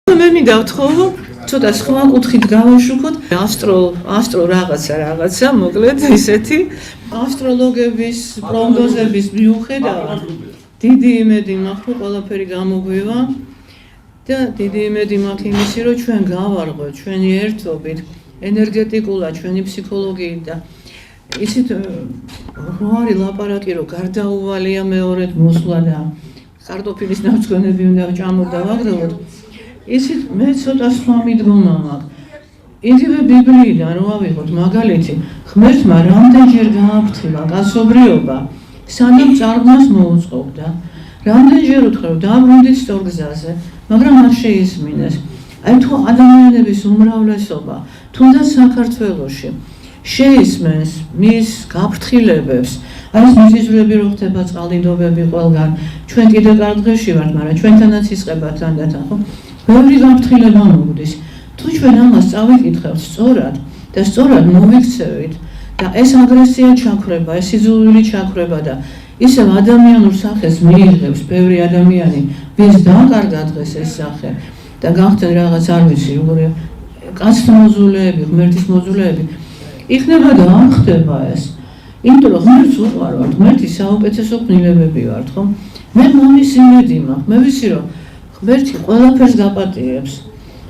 მე მინდა ვთხოვო ცოტა სხვა კუთხით გავაშუქოთ ასტრო რაღაცა მოკლედ ისეთი ასტროლოგების პროგნოზების მიუხედავად დიდი იმედი მაქვს რომ ყველაფერი გამოგვივა და დიდი იმედი მაქვს იმისი რომ ჩვენ გავარღვევთ ჩვენი ერთობით ენერგეტიკულად ჩვენი ფსიქოლოგიით და იცით რო არის ლაპარაკი რომ გარდაუვალია მეორედ მოსვლა და კარტოფილის ნავთქვენები უნდა ვჭამოთ და ვაგრძელოთ ისიც მე ცოტა სხვა მიდგომა მაქვს. იგივე ბიბლიიდან რო ავიღოთ მაგალითი, ღმერთმა რამდენჯერ გააფრთხილა კაცობრიობა, სანამ წარღმას მოუწყობდა. რამდენჯერ უთხრა რომ დაბრუნდით სწორ გზაზე, მაგრამ არ შეისმინეს. აი თუ ადამიანების უმრავლესობა, თუნდაც საქართველოში შეისმენს მის გაფრთხილებებს, არის მიზეზვრები რო ხდება წყალდიდობები ყველგან. ჩვენ კიდე კარგ დღეში ვართ, მაგრამ ჩვენთანაც იწყება თანდათან, ხო? ბევრი გაფრთხილება მოგვდის. თუ ჩვენ ამას წავიკითხავთ სწორად და სწორად მოვიქცევით და ეს აგრესია ჩაქრება, ეს სიძულვილი ჩაქრება და ისევ ადამიანურ სახეს მიიღებს ბევრი ადამიანი, ვის დაკარგა დღეს ეს სახე და გახდნენ რაღაც არ ვიცი როგორი კაცთა მოზულეები, ღმერთის მოზულეები, იქნება და არ ხდება ეს. იმიტომ რომ ღმერთს უყვარვართ, ღმერთის საუკეთესო ქმნილებები ვართ, ხო? მე მომის იმედი მაქვს, მე ვიცი რომ ღმერთი ყველაფერს გაპატიებს.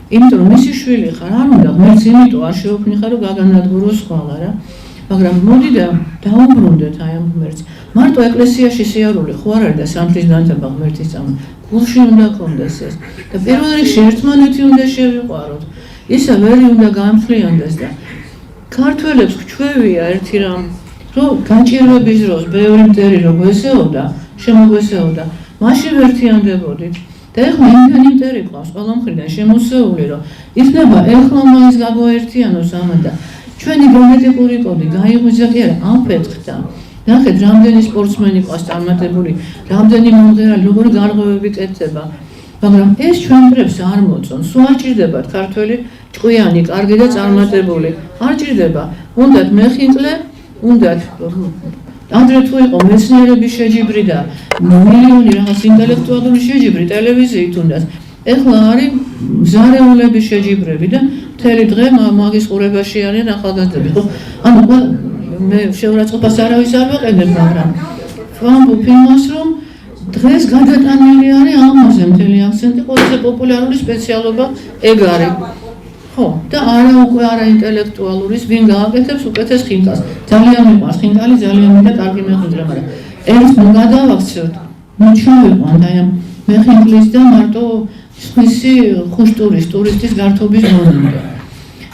იმიტომ რომ მისი შვილი ხარ, არ უნდა ღმერთს იმიტომ არ შეუქმნიხარ რომ გაგანადგუროს ხვალ არა. მაგრამ მოდი და დაუბრუნდეთ აი ამ ღმერთს. მარტო ეკლესიაში სიარული ხო არ არის და სამთის დანთება ღმერთის წამო. გულში უნდა გქონდეს ეს. და პირველ რიგში ერთმანეთი უნდა შევიყვაროთ. ისა ვერი უნდა გამთლიანდეს და ქართველებს გვჩვევია ერთი რამ, რომ გაჭირვების დროს ბევრი მტერი რო გვესეოდა, შემოგვესეოდა, მაშინ ვერთიანდებოდით. და ეხლა იმდენი მტერი ყავს ყველა მხრიდან შემოსეული, რომ იქნება ეხლა მაინც გაგვაერთიანოს ამან და ჩვენი გენეტიკური კოდი გაიღვიძა კი არა ამ ფეთქთან. ნახეთ, რამდენი სპორტსმენი ყავს წარმატებული, რამდენი მომღერალი, როგორი გარღვევები კეთდება. მაგრამ ეს ჩვენ დრებს არ მოწონს. სულ არ ჭირდებათ ქართველი ჭკვიანი, კარგი და წარმატებული. არ ჭირდება. უნდათ მეხინკლე, უნდათ ანდრე თუ იყო მეცნიერების შეჯიბრი და მილიონი რაღაც ინტელექტუალური შეჯიბრი ტელევიზიით უნდათ. ეხლა არის მზარეულების შეჯიბრები და მთელი დღე მაგის ყურებაში არიან ახალგაზრდები. ხო? ანუ მე შეურაცხყოფას არავის არ ვაყენებ, მაგრამ ვამბობ იმას, რომ დღეს გადატანილი არის ამაზე მთელი აქცენტი, ყველაზე პოპულარული სპეციალობა ეგ არის. ხო, და უკვე არა ინტელექტუალურის, ვინ გააკეთებს უკეთეს ხინკალს. ძალიან მიყვარს ხინკალი, ძალიან მინდა კარგი მეხინკლე, მაგრამ ეს გადავაქცევთ. ნუ ჩავიყვანთ აი ამ მეხინკლის და მარტო სხვისი ტურისტის გართობის მონუმენტი.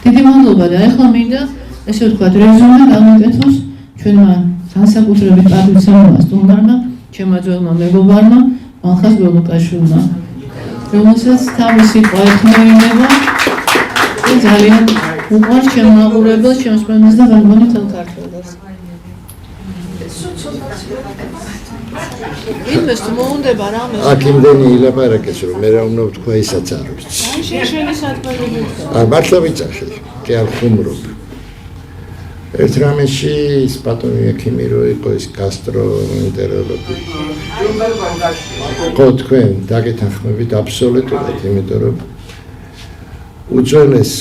დიდი მადლობა და ეხლა მინდა ესე ვთქვათ რეზუმე გამიკეთოს ჩვენმა განსაკუთრებით პატრიცემმა სტუმარმა, ჩემმა ძველმა მეგობარმა, მალხაზ გოლუკაშვილმა, რომელსაც თავისი ყვაეთმოინება ძალიან უყვარს ჩემ მაყურებელს, ჩემს პრემიას და გამგონი თელ ქართველებს. იმას მოუნდება რამე. აქ იმდენი ილაპარაკეს რომ მე რა უნდა ვთქვა ისაც არ ვიცი. შენი სათქმელი ვთქვა. მართლა ვიცახე, კი არ ხუმრობ. ერთ რამეში ბატონი ექიმი რო იყო ის გასტროენტეროლოგი. ხო თქვენ დაგეთანხმებით აბსოლუტურად, იმიტომ რომ უძველეს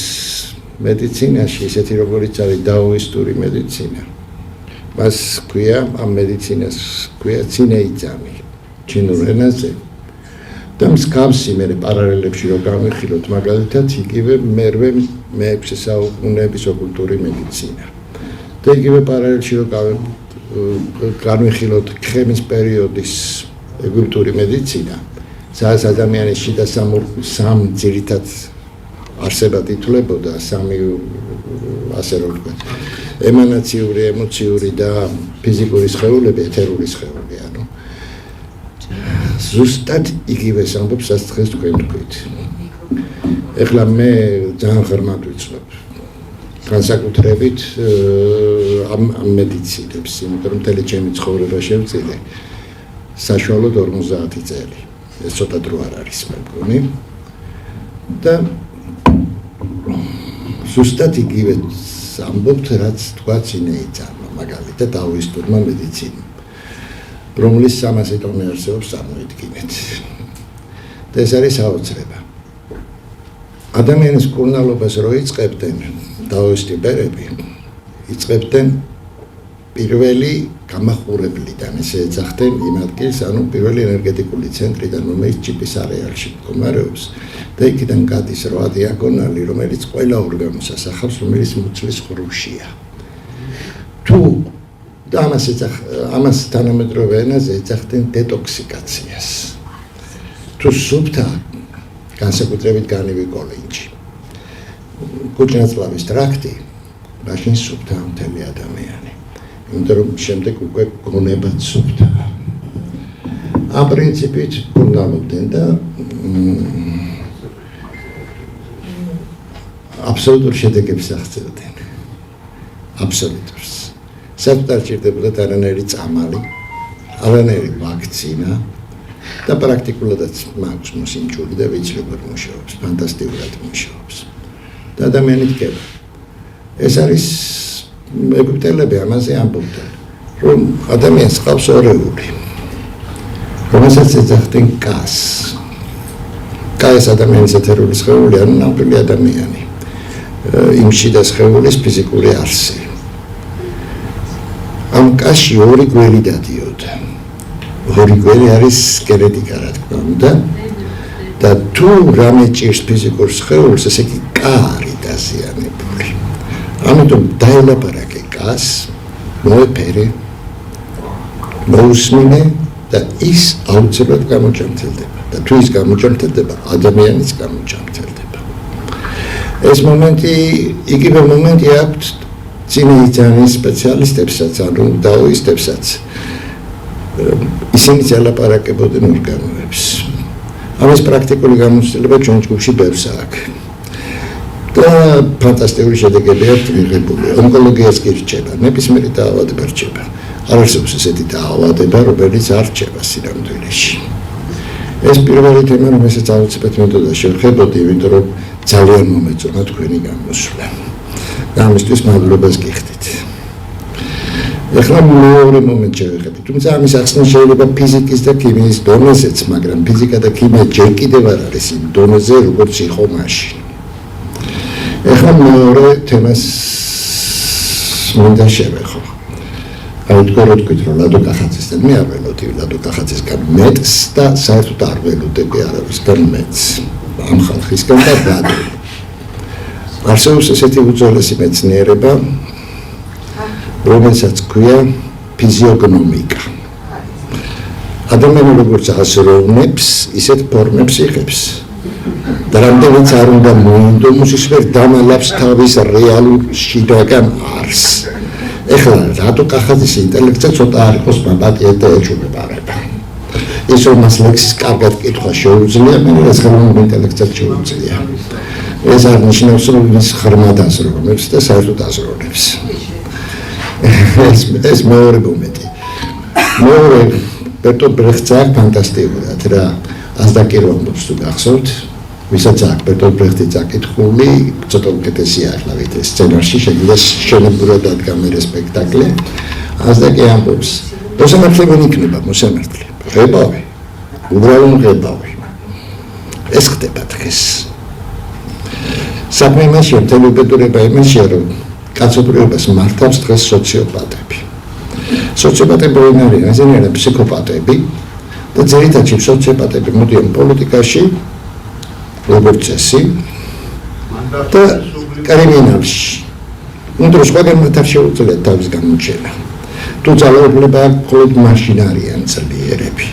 მედიცინაში ისეთი როგორიც არის დაოისტური მედიცინა. მას ქვია ამ მედიცინას ქვია ცინეიძამი ჩინურ ენაზე. და მსგავსი მე პარალელებში რო გამიხილოთ მაგალითად იგივე მე-6 საუკუნეების ოკულტური მედიცინა. და იგივე პარალელში რო გამიხილოთ ქემის პერიოდის ეგვიპტური მედიცინა, სადაც ადამიანის შიდა სამ ძირითად არსებად ითვლებოდა სამი ასე რომ ვთქვათ ემანაციური, ემოციური და ფიზიკური სხეულები, ეთერული სხეული, ანუ ზუსტად იგივეს ამბობს, რაც დღეს თქვენ თქვით. ეხლა მე ძალიან ღრმად ვიცნობ განსაკუთრებით ამ მედიცინებს, იმიტომ რომ მთელი ჩემი ცხოვრება შევწირე საშუალოდ 50 წელი. ეს ცოტა დრო არ არის მე მგონი. და ზუსტად იგივე ამბობთ, რაც თქვა ცინეიძამმა, მაგალითად დაოისტურმა მედიცინამ, რომლის 300 ტომი არსებობს წარმოიდგინეთ. და ეს არის საოცრება. ადამიანის კურნალობას რო იწყებდნენ დაოსტიბერები, იწყებდნენ პირველი გამახურებლიდან, ესე ეძახდნენ იმ ადგილს, ანუ პირველი ენერგეტიკული ცენტრიდან, რომელიც ჭიპის არეალში მდგომარეობს და იქიდან გადის 8 დიაგონალი, რომელიც ყველა ორგანოს ასახავს, რომელიც მუცლის ხრუშია. თუ და ამას თანამედროვე ენაზე ეძახდნენ დეტოქსიკაციას. თუ სუფთა განსაკუთრებით განივი კოლინჯი, კუჭნაწლავის ტრაქტი, მაშინ სუფთა მთელი ადამიანი. იმიტომ რომ შემდეგ უკვე გონებად სუფთაა. ამ პრინციპით კურნალობდნენ და აბსოლუტურ შედეგებს აღწევდნენ. აბსოლუტურს. საერთოდ არ ჭირდებოდათ არანაირი წამალი, არანაირი ვაქცინა და პრაქტიკულადაც მაქვს მოსინჯული და ვიცლებად მუშაობს, ფანტასტიკურად მუშაობს. და ადამიანი დგება. ეს არის ეგვიპტელები ამაზე ამბობდნენ, რომ ადამიანს ყავს ორეული, რომელსაც ეძახდნენ კას. კას ადამიანის ეთერული სხეული, ანუ ნამდვილი ადამიანი. იმ შიდა სხეულის ფიზიკური არსი. ამ კასში ორი გველი დადიოდა. ორი გველი არის სკელეტიკა, რა თქმა უნდა. და თუ რამე ჭირს ფიზიკურ სხეულს, ესე იგი კა არის დაზიანებული. ამიტომ დაელაპარაკე კას, მოეფერე, მოусმინე და ის აუცილებლად გამოჯამთელდება. და თუ ის გამოჯამთელდება, ადამიანიც გამოჯამთელდება. ეს მომენტი, იგივე მომენტი აქვს წინაიწამის სპეციალისტებსაც, ანუ დაოისტებსაც. ისინი ელაპარაკებოდნენ ორგანოებს. ამის პრაქტიკული გამოცდილება ჩვენ ჯგუფში ბევრს აქვს. და ფანტასტიკური შედეგები აქვს მიღებული. ონკოლოგიას კი რჩება, ნებისმიერი დაავადება რჩება. არ არსებობს ესეთი დაავადება, რომელიც არ რჩება სინამდვილეში. ეს პირველი თემა, რომელსაც აუცილებლად მეთოდა შევხედოთ, იმიტომ რომ ძალიან მომეწონა თქვენი გამოსვლა. და ამისთვის მადლობას გიხდით. ეხლა მეორე მომენტ შევხედეთ. თუმცა ამის ახსნა შეიძლება ფიზიკის და ქიმიის დონეზეც, მაგრამ ფიზიკა და ქიმია ჯერ კიდევ არ არის იმ დონეზე, როგორც იყო მაშინ. ეხლა მეორე თემას მინდა შევეხო. აუდგო რო თქვით, რომ ლადო კახაძესთან მე არ ველოდი, ლადო კახაძესგან მეტს და საერთოდ არ ველოდები არავისგან მეტს. ამ ხალხისგან და ბადო. არსებობს ესეთი უძველესი მეცნიერება, რომელსაც ქვია ფიზიოგნომიკა. ადამიანი როგორც აზროვნებს, ისეთ ფორმებს იღებს. და რამდენიც არ უნდა მოინდომოს, ის ვერ დამალავს თავის რეალურ შინაგან არსს. ეხლა რატო კახაძის ინტელექტზე ცოტა არ იყოს მაპატიეთ და ეჭვმეპარება. ის რომ მას ლექსის კარგად კითხვა შეუძლია, მაგრამ ეს ხელოვნურ ინტელექტსაც შეუძლია. ეს არ ნიშნავს, რომ ის ღრმად აზროვნებს და საერთოდ აზროვნებს. ეს მეორე მომენტი. მეორე ბერტოლტ ბრეხტს აქვს ფანტასტიკურად რა ასდაკირვამობს თუ გახსოვთ, ვისაც აქვს ბერტოლტ ბრეხტი წაკითხული, ცოტა უკეთესია ახლა ვით ეს სცენარში შეიძლება შენობურად დადგამე სპექტაკლი. ასდაკი ამბობს, მოსამართლე ვერ იქნება, მოსამართლე. ღებავი, უბრალოდ ღებავი. ეს ხდება დღეს. საქმე იმაშია, მთელი უბედურება იმაშია, რომ კაცობრიობას მართავს დღეს სოციოპატები. სოციოპატები არ არიან, ისინი არიან ფსიქოპატები და ძირითადად სოციოპატები მოდიან პოლიტიკაში, როგორც წესი და კრიმინალში. უნდროს ყველგან არ შეუძლიათ თავის გამოჩენა. თუ ძალაუფლება აქვს, მხოლოდ მაშინ არიან ძლიერები.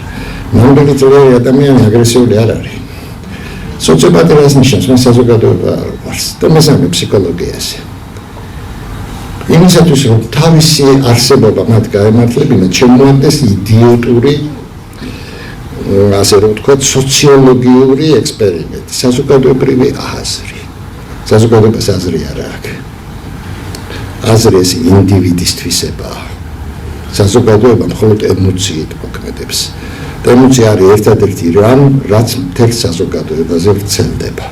ნამდვილი ძლიერი ადამიანი აგრესიული არ არის. სოციოპატია რას ნიშნავს? მას საზოგადოება არ უყვარს და მესამე ფსიქოლოგიაზე. იმისათვის რომ თავისი არსებობა მათ გაემართლებინათ, შემოადგენს იდიოტური, ასე რომ ვთქვათ, სოციოლოგიური ექსპერიმენტი, საზოგადოებრივი აზრი. საზოგადოებას აზრი არ აქვს. აზრი ეს ინდივიდის თვისებაა. საზოგადოება მხოლოდ ემოციით მოქმედებს. და ემოცია არის ერთადერთი რამ, რაც მთელ საზოგადოებაზე ვრცელდება.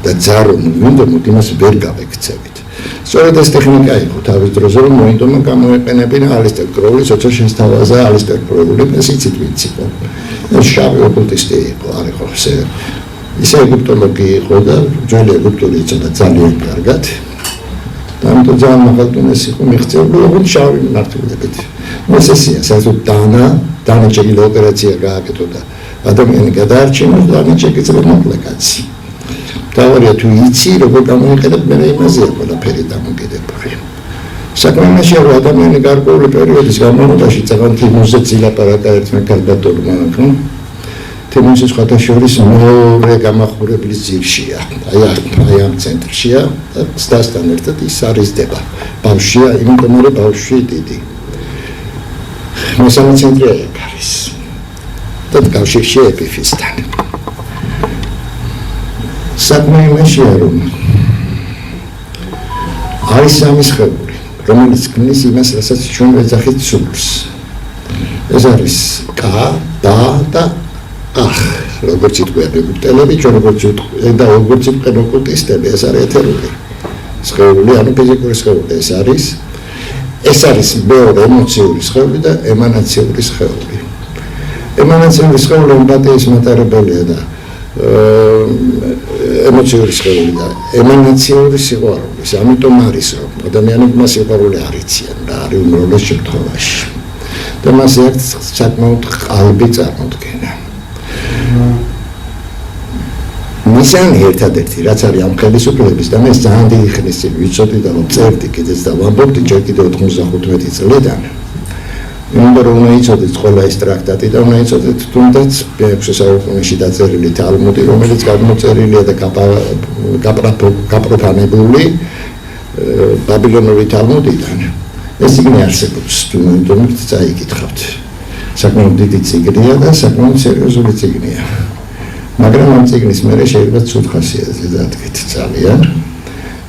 და ძარო მინდომოთ იმას ვერ გავექცევით. სწორედ ეს ტექნიკა იყო თავის დროზე, რომ მოინდომა გამოეყენებინა ალისტერ კროულის, როცა შესთავაზა ალისტერ კროული, ეს იცით ვინც იყო. ეს შავი ოკულტისტი იყო, არ იყო ესე ისე ეგვიპტოლოგი იყო და ძველი ეგვიპტური იცოდა ძალიან კარგად და ამიტომ ძალიან მაღალტონეს იყო მიღწეული ოღონდ შავი მმართველობით. მოსესია საერთოდ დანაჩენი ოპერაცია გააკეთო და ადამიანი გადაარჩინოს და დანაჩენი მოკლე კაცი. თავარია თუ იცი როგორ გამოიყენებ მე იმაზეა ყველაფერი დამოკიდებული. საქმე მაშია რომ ადამიანი გარკვეული პერიოდის განმავლობაში წაღან თიმუსზე ცილაპარაკა ერთმანეთთან ბატონმა თემუნის ხათაშორის მეორე გამახურებლის ძირშია. აი ამ ცენტრშია და სტასთან ერთად ის არიზდება. ბავშვია, იმიტომ რომ ბავშვი დიდი. მოსამე ცენტრია ეგ არის. და კავშირში ეპიფისთან. საქმე იმაშია რომ არის სამი სხეული, რომელიც ქმნის იმას, რასაც ჩვენ ვეძახით სულს. ეს არის კა, და ახ, როგორც იტყვიან ეგვიპტელები, ჩვენ როგორც იტყვიან ოკულტისტები, ეს არის ეთერული სხეული, ანუ ფიზიკური სხეული ეს არის მეორე ემოციური სხეული და ემანაციური სხეული. ემანაციური სხეული ემპათიის მატარებელია და ემოციური სხეული და ემანაციური სიყვარულის, ამიტომ არის რომ ადამიანებმა სიყვარული არ იციან და არის უმრავლეს შემთხვევაში. და მას ერთ საკმაოდ ყალბი წარმოდგენა. მისანი ერთადერთი, რაც არის ამ ხელისუფლების და მე ძალიან დიდი ხნის წინ ვიცოდი და რომ წერდი კიდეც და ვამბობდი ჯერ კიდევ 95 წლიდან. იმიტომ რომ უნდა იცოდეთ ყველა ეს ტრაქტატი და უნდა იცოდეთ თუნდაც მე-6 საუკუნეში დაწერილი თალმუდი, რომელიც გამოწერილია და გაპროფანებული ბაბილონური თალმუდიდან. ეს წიგნი არსებობს, თუმცა წაიკითხავთ. საკმაოდ დიდი წიგნია და საკმაოდ სერიოზული წიგნია. მაგრამ ამ წიგნის მერე შეიძლება ცუდ ხასიათზე დადგეთ ძალიან.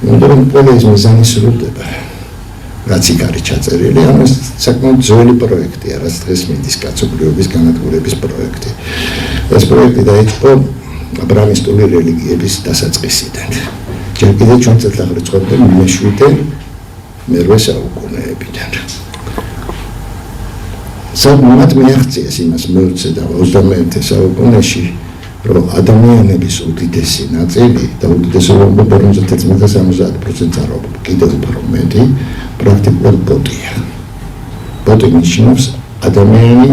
იმიტომ რომ ყველა ეს მიზანი სრულდება. რაც იქ არის ჩაწერილი, ამას საკმაოდ ძველი პროექტია, რაც დღეს მიდის კაცობრიობის განადგურების პროექტი. ეს პროექტი დაიწყო აბრამისტული რელიგიების დასაწყისიდან. ჯერ კიდევ ჩვენ წელთაღრიცხობდე მე-7 საუკუნეებიდან. საკმაოდ მიაღწიეს იმას მე-20 და 21 საუკუნეში, რომ ადამიანების უდიდესი ნაწილი და უდიდესობა 50-60% არ არის კიდევ უფრო მეტი პრაქტიკულად ბოტია. ბოტი ნიშნავს ადამიანი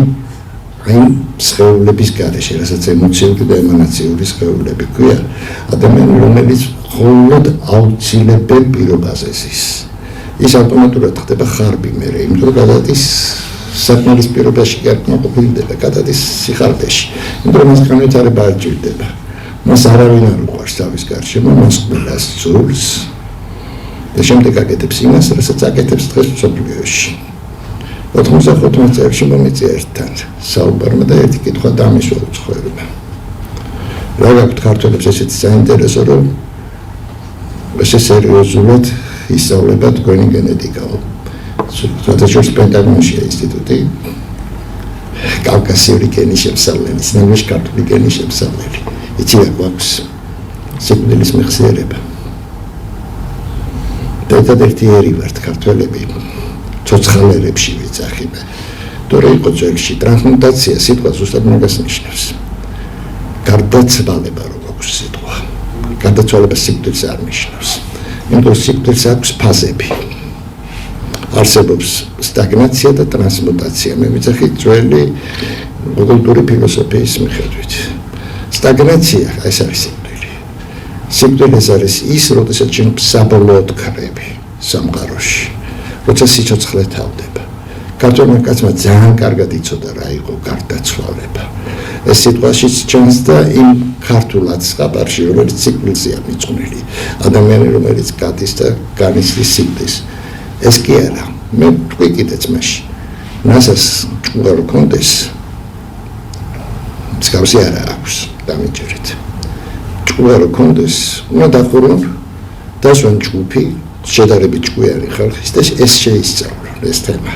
აი სხეულების გარეშე, რასაც ემოციური და ემანაციური სხეულები ქვია, ადამიანი რომელიც მხოლოდ აუცილებელ პირობაზე ზის. ის ავტომატურად ხდება ხარბი მერე, იმიტომ რომ გადადის საკმარის პირობაში კი არ ყოფილდება, გადადის სიხარბეში, იმიტომ რომ მას განვითარება არ ჭირდება. მას არავინ არ უყვარს თავის გარშემო, მას ყველას სურს და შემდეგ აკეთებს იმას, რასაც აკეთებს დღეს მსოფლიოში. 95 წელს მომიწია ერთთან საუბარმა და ერთი კითხვა დამისვა უცხოელმა. რა გაქვთ ქართველებს ესეთი საინტერესო, რომ ესე სერიოზულად ისწავლება თქვენი გენეტიკაო. Სოციალურ პენტაგონშია ინსტიტუტი კავკასიური გენის შემსავლელი, სინამდვილეში ქართული გენის შემსავლელი. იცი რა გვაქვს სიკვდილის მეხსიერება. და ერთადერთი ერი ვართ ქართველები ცოცხალერებში ვიძახიმე. თორე იყო ძველში ტრანსმუტაცია სიტყვა ზუსტად მაგას ნიშნავს. გარდაცვალება რო გვაქვს სიტყვა. გარდაცვალება სიკვდილს არ ნიშნავს. იმიტომ სიკვდილს აქვს ფაზები. არსებობს სტაგნაცია და ტრანსმუტაცია. მე ვიძახი ძველი კულტურული ფილოსოფიის მიხედვით. სტაგნაცია ეს არის სიკვდილი. სიკვდილი არის ის, როდესაც ჩვენ საბოლოოდ ქრები სამყაროში. როცა სიცოცხლე თავდება. ქართველმა კაცმა ძალიან კარგად იცოდა რა იყო გარდაცვალება. ეს სიტყვაშიც ჩანს და იმ ქართულად ზღაპარში, რომელიც სიკვდილზეა მიწყვნილი. ადამიანი, რომელიც გადის და განიცდის სიკვდილს. ეს კი არა, მე თქვი კიდეც მაშინ. ნასას ჭუა რო კონდეს. მსგავსი არა აქვს, დამიჯერეთ. ჭუა რო კონდეს, უნდა დახურონ დასვან ჯგუფი, შედარებით ჭკვიანი ხალხის და ეს შეისწავლონ ეს თემა.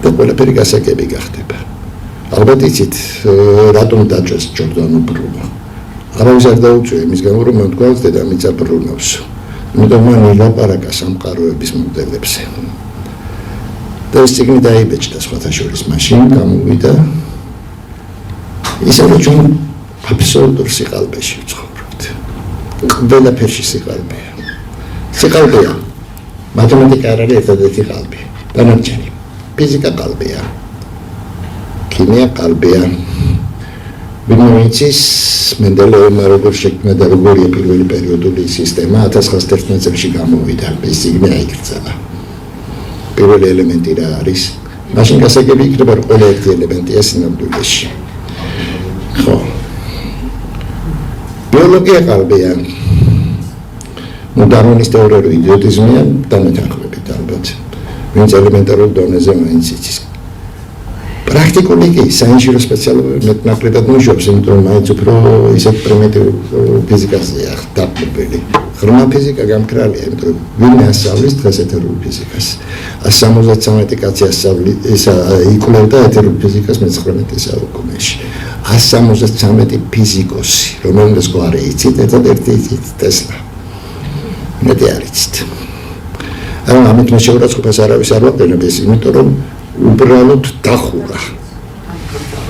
და ყველაფერი გასაგები გახდება. ალბათ იცით, რატომ დაჭრეს ჯორდანო ბრუნო. არავის არ დაუწია იმის გამო, რომ მან თქვა დედამიწა ბრუნავს. იმიტომ მან ილაპარაკა სამყაროების მოდელებზე. და ეს წიგნი დაიბეჭდა სხვათა შორის მაშინ გამოვიდა. ისე რომ ჩვენ აბსოლუტურ სიყალბეში ვცხოვრობთ. ყველაფერში სიყალბეა. სიყალბეა. მათემატიკა არ არის ერთადერთი ყალბი. დანარჩენი. ფიზიკა ყალბეა. ქიმია ყალბეა. ბინომიცის მენდელეევმა როგორ შექმნა და როგორია პირველი პერიოდული სისტემა 1911 წელს გამოვიდა. ეს სიგნე აიგრძელა. პირველი ელემენტი რა არის? მაშინ გასაგები იქნება რომ ყველა ერთი ელემენტია სინამდვილეში. ხო. ბიოლოგია ყალბეა. მოდარონის თეორია რო იდიოტიზმია დამეთანხმებით ალბათ. ვინც ელემენტარულ დონეზე მაინც იცის. პრაქტიკული კი საინჟინრო სპეციალობები მეტნაკლებად მუშაობს, იმიტომ რომ მაინც უფრო ისეთ პრიმიტიულ ფიზიკაზეა დაყრდნილი. ღრმა ფიზიკა გამკრალია, იმიტომ რომ ვინმე ასწავლის დღეს ეთერულ ფიზიკას. 173 კაცი იკვლევდა ეთერულ ფიზიკას მე-19 საუკუნეში. 173 ფიზიკოსი, რომელმაც გვარი იცით, ერთადერთი იცით ტესლა. მეტი არ იცით. ამით მე შეურაცხყოფას არავის არ ვაყენებს, იმიტომ რომ უბრალოდ დახურა.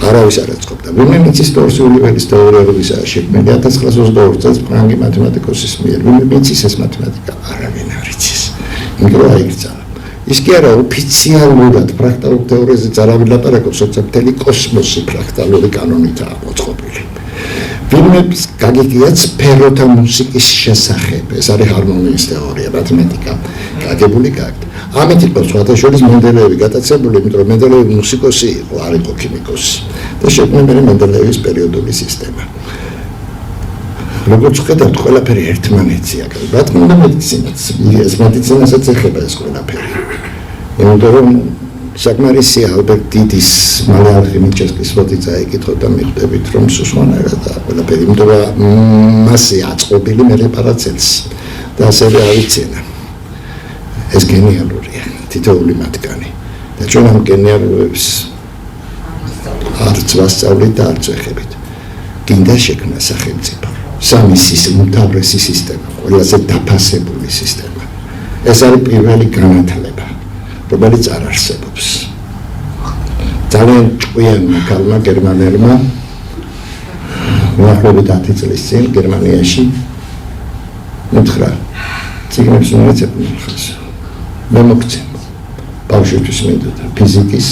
არავის არ აწყობდა. ვინმე მიწის ტორსიული ველის თეორია როგორია შექმნილი 1922 წელს ფრანგი მათემატიკოსის მიერ. ვინმე მიწის ეს მათემატიკა არავინ არ იცის. იმიტომ რომ აიგრძალა. ის კი არა ოფიციალურად ფრაქტალურ თეორიაზეც არავინ ლაპარაკობს, როცა მთელი კოსმოსი ფრაქტალური კანონითაა მოწყობილი. ვინმე გაგიგია სფეროთა მუსიკის შესახებ, ეს არის ჰარმონიის თეორია, მათემატიკა, გაგებული გაქვთ. ამით იყო სხვათა შორის მენდელეევი გატაცებული, იმიტომ რომ მენდელეევი მუსიკოსი იყო, არ იყო ქიმიკოსი. და შექმნა მენდელეევის პერიოდული სისტემა. როგორც ხედავთ, ყველაფერი ერთმანეთია. რა თქმა უნდა, მედიცინაც, ეს მედიცინასაც ეხება ეს ყველაფერი. იმიტომ რომ საკმარისია ალბერტ დიდის მალე ალხიმიჩესკის მოდი წაიკითხოთ და მიხვდებით რომ სუსვანერა და ყველაფერი, იმიტომ რომ მასე აწყობილი მერე პარაცელსი და ასევე ავიცენა. ეს გენიალურია, თითოეული მათგანი. და ჩვენ ამ გენიალურებს არც ვასწავლით და არც ვეხებით. გინდა შექმნა სახელმწიფო. სამი უმთავრესი სისტემა, ყველაზე დაფასებული სისტემა. ეს არის პირველი განათლება, რომელიც არ არსებობს. ძალიან ჭკვიანმა ქალმა გერმანელმა უახლოებით 10 წლის წინ გერმანიაში უთხრა ციგნებს უნივერსიტეტში ხას. მე მოგცემ ბავშვისთვის მინდოდა ფიზიკის,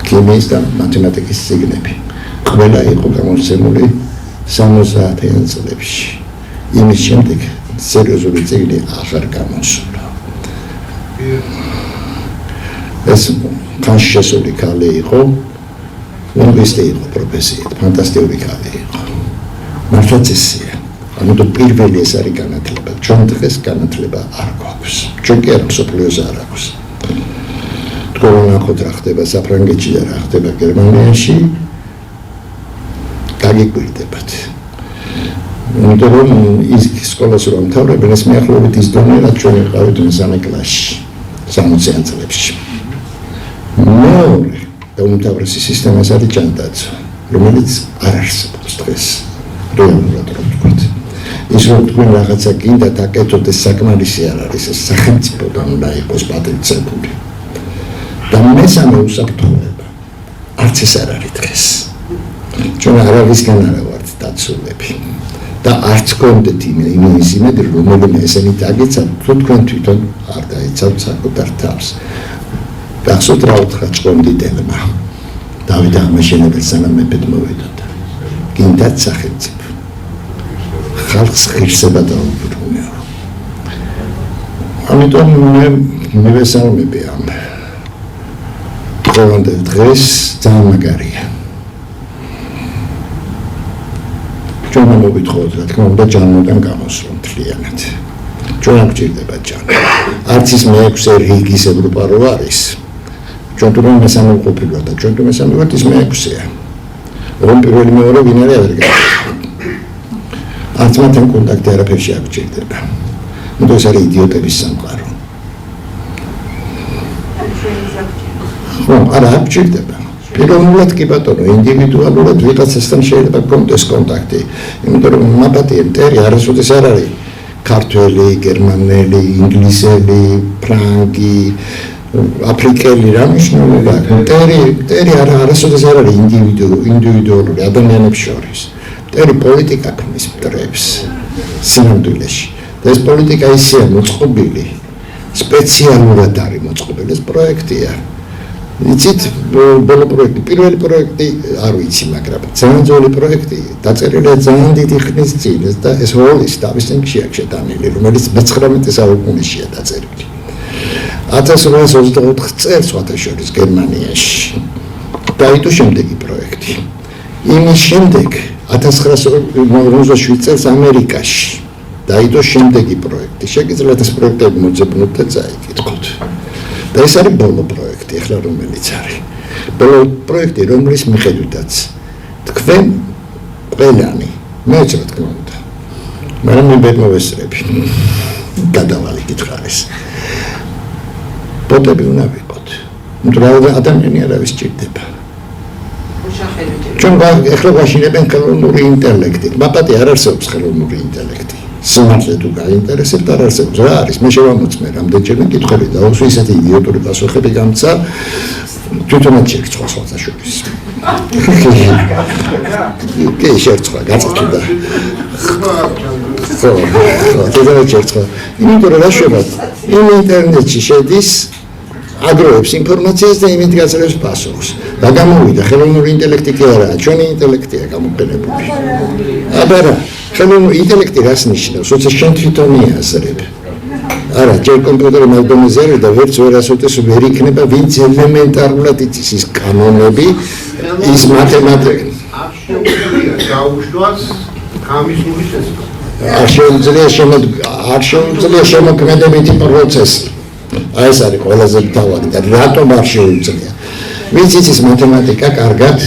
ქიმიის და მათემატიკის ციგნები. ყველა იყო გამოცემული 70-იან წლებში. იმის შემდეგ სერიოზული ციგნი აღარ გამოსულა. ეს განშესული ქალი იყო, ლინგვისტი იყო პროფესიით, ფანტასტიკური ქალი იყო. მართლაც ესეა. ამიტომ პირველი ეს არის განათლება. ჩვენ დღეს განათლება არ გვაქვს. ჩვენ კი არ მსოფლიოს არ აქვს. თქვენ ნახოთ რა ხდება საფრანგეთში და რა ხდება გერმანიაში. გაგიკვირდებათ. იმიტომ რომ ის სკოლას რომ თავრებენ ეს მიახლოებით ის დონე, რაც ჩვენ ვიყავით მესამე კლასში, 60-იან წლებში. მეორე და უმთავრესი სისტემა ეს არის ჯანდაცვა, რომელიც არ არსებობს დღეს. რეალურად რომ ვთქვათ. ის რომ თქვენ რაღაცა გინდათ აკეთოთ, ეს საკმარისი არ არის, ეს სახელმწიფოდან უნდა იყოს პატრიცებული. და მესამე უსაფრთხოება, არც ეს არ არის დღეს. ჩვენ არავისგან არ ვართ დაცულები და არც გქონდეთ იმის იმედი რომელიმე ესენი დაგეცათ თუ თქვენ თვითონ არ დაიცავთ საკუთარ თავს. გახსოვთ რა უთხრა ჭყონდიდელმა დავით აღმაშენებელს სანამ მეფედ მოვიდოდა. გინდათ სახელმწიფო, ხალხს ღირსება დაუბრუნეო. ამიტომ მე მივესალმები ამ დღევანდელ დღეს ძალიან მაგარია. ჩვენ მოგვითხოვოთ რა თქმა უნდა ჯანმოდან გამოსვლა მთლიანად. ჩვენ არ გვჭირდება ჯანი. არც ის მე-6 რიგის ევროპა რო არის. ჩვენ თუ მესამე ყოფილვარ და ჩვენ თუ მესამე ვართ ის მე-6-ია. რომ პირველი მეორე ვინ არის არ გაგიგებთ. არც მათთან კონტაქტი არაფერში არ გვჭირდება. იმიტომ ეს არის იდიოტების სამყარო. ხო, არა გვჭირდება. პიროვნულად კი ბატონო, ინდივიდუალურად ვიღაცასთან შეიძლება გქონდეს კონტაქტი. იმიტომ რომ მაპატიე მტერი არასოდეს არ არის ქართველი, გერმანელი, ინგლისელი, ფრანგი, აფრიკელი რა მნიშვნელობა აქვს? მტერი არასოდეს არ არის ინდივიდუალური ადამიანებს შორის. მტერი პოლიტიკა ქმნის მტრებს სინამდვილეში. და ეს პოლიტიკა ისეა მოწყობილი, სპეციალურად არის მოწყობილი, ეს პროექტია. იცით, ბოლო პროექტი, პირველი პროექტი არ ვიცი, მაგრამ ძალიან ძველი პროექტი, დაწერილია ძალიან დიდი ხნის წინ და ეს ჰოლის თავისენში აქვს შეტანილი, რომელიც 19 საუკუნეშია დაწერილი. 1824 წელს შორის გერმანიაში დაიდო შემდეგი პროექტი. იმის შემდეგ 1957 წელს ამერიკაში დაიდო შემდეგი პროექტი. შეგიძლიათ ეს პროექტები მოძებნოთ და წაიკითხოთ. და ეს არის ბოლო პროექტი, ახლა რომელიც არის. ბოლო პროექტი, რომლის მიხედვითაც თქვენ ყველანი, მეც რა თქმა უნდა, მაგრამ მე მოვესწრები. გადავალი კითხარის. ბოტები უნდა ვიყოთ. მდგრადი ადამიანი არავის ჭირდება. ჩვენ ახლა ვაშინებენ ხელოვნური ინტელექტი. მაპატი არ არსებობს ხელოვნური ინტელექტი. სიმართლე თუ გაინტერესებთ არ არსებობს. რა არის? მე შევამოწმე რამდენჯერმე კითხვები და όσο ისეთი იდიოტური პასუხები გამცა თვითონაც შეერწყვა სხვათა შორის. კი, შეერწყვა, გაწყვეტა. თვითონაც შეერწყვა. იმიტომ რომ რა შევად, იმ ინტერნეტში შედის აგროვებს ინფორმაციას და იმით გაძლევს პასუხს. და გამოვიდა ხელოვნური ინტელექტი კი არაა, ჩვენი ინტელექტია გამოყენებული. აბარა, ხელოვნური ინტელექტი რას ნიშნავს? როცა შენ თვითონი აზრებ. არა, ჯერ კომპიუტერი მაგდონეზე არის და ვერც ვერასოდეს ვერ იქნება, ვინც ელემენტარულად იცის ის კანონები, ის მათემატიკა. გაუშვას გამისული შესაძლებლობა. არ შეუძლია შემოქმედებითი პროცესი. აი ეს არის ყველაზე მთავარი და რატომ არ შეუძლია? ვინც იცის მათემატიკა კარგად,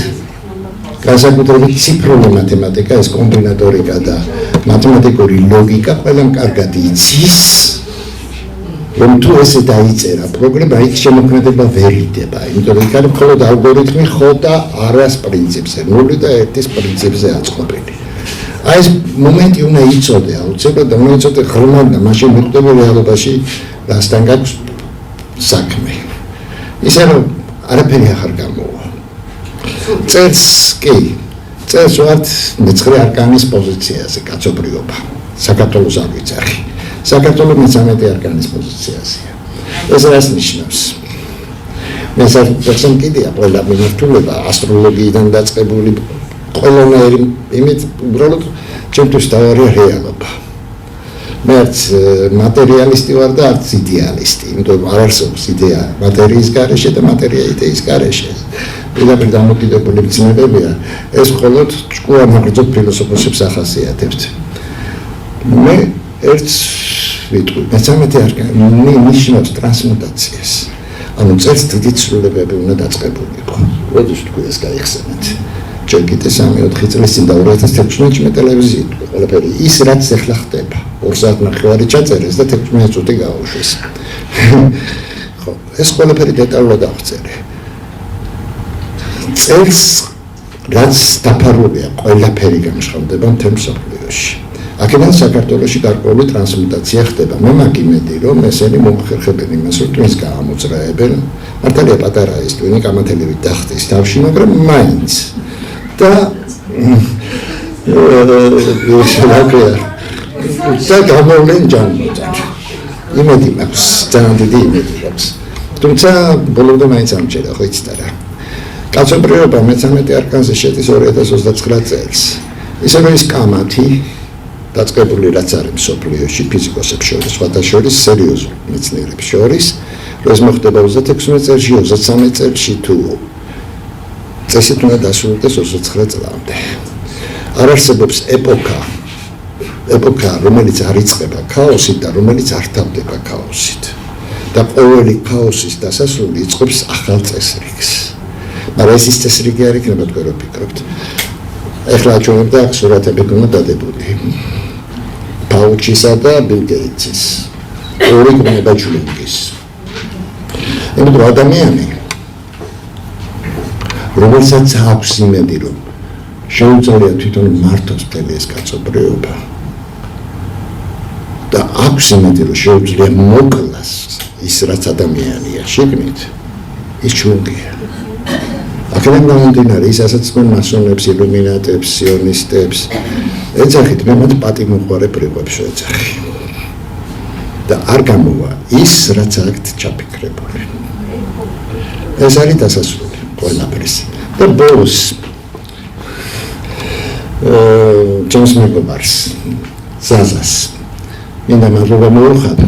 განსაკუთრებით ციფრული მათემატიკა, ეს კომბინატორიკა და მათემატიკური ლოგიკა ყველამ კარგად იცის, რომ თუ ესე დაიწერა პროგრამა, იქ შემოქმედება ვერ იდება, იმიტომ რომ იქ არის მხოლოდ ალგორითმი ხო და არას პრინციპზე, 0 და 1-ის პრინციპზე აწყობილი. აი ეს მომენტი უნდა იცოდე, აუცილებლად უნდა იცოდე ღრმად და მაშინ მიხვდები რეალობაში რასთან გაქვს საქმე. ისე რომ არაფერი ახარ გამოვა. წელს ვართ მეცხრე არკანის პოზიციაზე კაცობრიობა. საქართველოს არ ვიცახი. საქართველოს მე-13 არკანის პოზიციაზეა. ეს რას ნიშნავს? მე საერთოდ კიდია ყველა მიმართულება ასტროლოგიიდან დაწყებული ყველანაირი იმით უბრალოდ ჩემთვის თავარი რეალობა. მეც მატერიალისტი ვარ და არც იდეალისტი, იმიტომ რომ არ არსებობს იდეა მატერიის გარეშე და მატერია იდეის გარეშე. პირდაპირ დამოკიდებული მცნებებია, ეს მხოლოდ ჭკუა მაღრძობ ფილოსოფოსებს ახასიათებთ. მე ერთს ვიტყვი, მე-13 არკანი ნიშნავს ტრანსმუტაციას. ანუ წელს დიდი ცვლილებები უნდა დაწყებულიყო. როდის თქვი ეს გაიხსენეთ? ჯერ კიდე 3-4 წლის წინ და 2016 მე ტელევიზიით ყველაფერი ის რაც ახლა ხდება 2 საათნახევარი ჩაწერეს და 16 წუთი გაუშვეს. ხო, ეს ყველაფერი დეტალურად აღწერე. წელს რაც დაფარულია ყველაფერი გამშრალდება მთელ მსოფლიოში. აქედან საქართველოში გარკვეული ტრანსმუტაცია ხდება. მე მაგ იმედი რომ ესენი მომხერხებენ იმას რომ twins გამოწრაებენ. მართალია პატარა ის twin-ი კამათელივით დახტის თავში, მაგრამ მაინც და და გამოვლენ ჯანმოწარ. იმედი მაქვს, ძალიან დიდი იმედი მაქვს. თუმცა ბოლომდე მაინც ამჭირდა, ხო იცით რა. კაცობრიობა მე-13 არკანზე შედის 2029 წელს. ისე რომ ის კამათი დაწყებული რაც არის მსოფლიოში ფიზიკოსებს შორის, სხვათა შორის სერიოზულ მეცნიერებს შორის, რომ ეს მოხდება 26 წელში, 23 წელში თუ წესით უნდა დასრულდეს 29 წლამდე. არ არსებობს ეპოქა, რომელიც არ იწყება ქაოსით და რომელიც არ თავდება ქაოსით. და ყოველი ქაოსის დასასრული იწყებს ახალ წესრიგს. მაგრამ ეს ის წესრიგი არ იქნება თქვენ რო ფიქრობთ. ეხლა ჩვენებდა აქ სურათები გქონდა დადებული. ფაუჩისა და ბილ გეიტსის. ორი გონება ჯულინგის. იმიტომ რომ ადამიანი რომელსაც აქვს იმედი რომ შეუძლია თვითონ მართოს მთელი ეს კაცობრიობა და აქვს იმედი რომ შეუძლია მოკლას ის რაც ადამიანია შიგნით ის ჩუნგია აქედან გამომდინარე ის ასაც მე მასონებს ილუმინატებს სიონისტებს ეძახით მე მათ პატიმოყვარე პრიყვებს შეეძახი და არ გამოვა ის რაც აქ ჩაფიქრებული ეს არის დასასრული ყველაფრის და ბოლოს ჩემს მეგობარს ზაზას მინდა მადლობა მოუხადო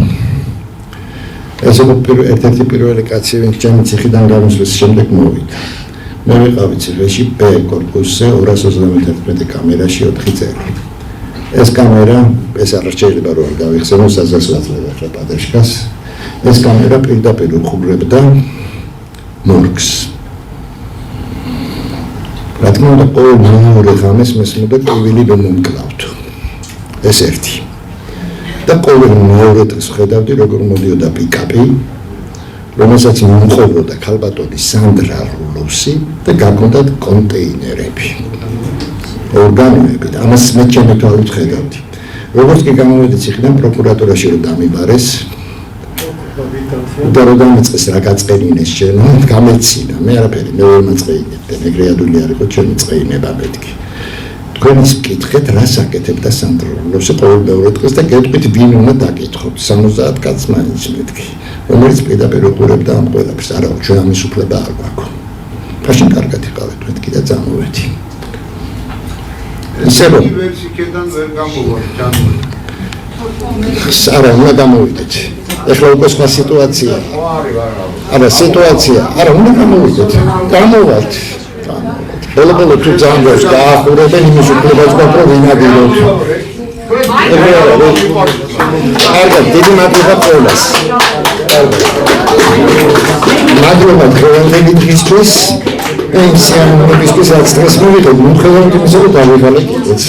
ეს ერთ-ერთი პირველი კაცი ვინც ჩემი ციხიდან გამოსვლის შემდეგ მოვიდა მე ვიყავი ციხეში B კორპუსზე 251 კამერაში 4 წელი ეს კამერა ეს არ შეიძლება რომ გავიხსენო ზაზას ვაძლევ ახლა პადეშკას ეს კამერა პირდაპირ უხურებდა მორგს რა თქმა უნდა ყოველ მეორე ღამეს მესმოდა ტივილი რომ მომკლავთო ეს ერთი და ყოველ მეორე დღეს ხედავდი როგორ მოდიოდა პიკაპი რომელსაც მომყოლოდა ქალბატონი სანდრა რულოსი და გაგონდათ კონტეინერები ორგანოები და ამას მე ჩემი თვალით ხედავდი როგორც კი გამოვედი ციხიდან პროკურატურაში რომ დამიბარეს და რომ დამიწყეს რა გაწყენინეს შენ გამეცინა მე არაფერი მე ვერ მაწყენინებდი მეგრეადული არ იყო ჩემი წყეინება მეთქი თქვენ ის მკითხეთ რას აკეთებდა სანდრა რულოსი ყოველ მეორე დღეს და გეტყვით ვინ უნდა დაკითხოთ 70 კაცს მაინც მეთქი რომელიც პირდაპირ უყურებდა ამ ყველაფერს არა ჩვენ ამის უფლება არ გვაქვს ფაშინ კარგად იყავით მეთქი და წამოვედი ისე რომ ვერსიკედან ვერ გამოვა ჯანმრთელი არა უნდა გამოვიდეთ ეხლა უკვე სხვა სიტუაცია არა სიტუაცია არა უნდა გამოვიდეთ გამოვალთ ბოლო თუ ძამბოს გაახურებენ იმის უფლებას გვაქვს რომ ვინადიროთ კარგად დიდი მადლობა ყველას მადლობა დღევანდელი დღისთვის ეს სიამოვნებისთვის რაც დღეს მოვიდოდ მომხელოვნებისა და დავიღალე კიდეც